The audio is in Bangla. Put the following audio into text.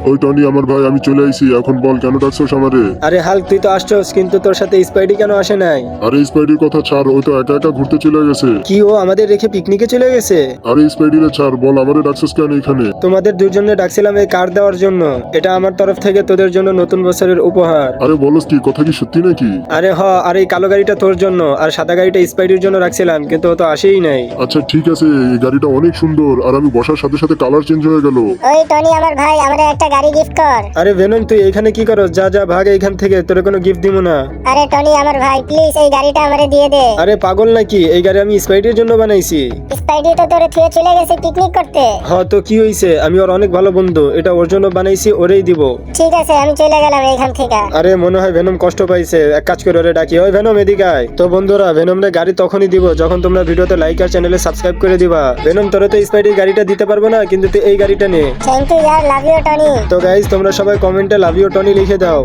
ওই টনি আমার ভাই, আমি চলে আইছি। এখন বল কেন ডাকছস আমারে? আরে হাল্ক, তুই তো আসছস, কিন্তু তোর সাথে স্পাইডি কেন আসে নাই? আরে স্পাইডির কথা ছাড়, ও তো একা একা ঘুরতে চলে গেছে। কি ও আমাদের রেখে পিকনিকে চলে গেছে? আরে স্পাইডিরে ছাড়, বল আমারে ডাকছস কেন এখানে? তোমাদের দুজনে ডাকছিলাম এই কার্ড দেওয়ার জন্য। এটা আমার তরফ থেকে তোদের জন্য নতুন বছরের উপহার। আরে বলস কি, কথা কি সত্যি নাকি? আরে আর এই কালো গাড়িটা তোর জন্য, আর সাদা গাড়িটা স্পাইডির জন্য রাখছিলাম, কিন্তু ও তো আসেই নাই। আচ্ছা ঠিক আছে, এই গাড়িটা অনেক সুন্দর, আর আমি বসার সাথে সাথে কালার চেঞ্জ হয়ে গেল। ওই টনি আমার ভাই, আমাদের একটা গাড়ি গিফট কর। আরে ভেনম, তুই এখানে কি করস? যা যা ভাগ এখান থেকে, তোর কোনো গিফট দিব না। আরে টনি আমার ভাই, প্লিজ এই গাড়িটা আমারে দিয়ে দে। আরে পাগল নাকি? এই গাড়ি আমি স্পাইডির জন্য বানাইছি। স্পাইডি তো তোরে থুয়ে চলে গেছে পিকনিক করতে। তো কি হইছে? আমি ওর অনেক ভালো বন্ধু, এটা ওর জন্য বানাইছি, ওরেই দিব। ঠিক আছে, আমি চলে গেলাম এখান থেকে। আরে মনে হয় ভেনম কষ্ট পাইছে, এক কাজ করে ওরে ডাকি। ওই ভেনম, এদিকে আয়। তো বন্ধুরা, ভেনমরে গাড়ি তখনই দিব যখন তোমরা ভিডিওতে লাইক আর চ্যানেলে সাবস্ক্রাইব করে দিবা। ভেনম, তোরে তো স্পাইডির গাড়িটা দিতে পারবো না, কিন্তু তুই এই গাড়িটা নে। থ্যাংক ইউ ইয়ার, লাভ ইউ টনি। তো গাইজ, তোমরা সবাই কমেন্টে লাভ ইউ টনি লিখে দাও।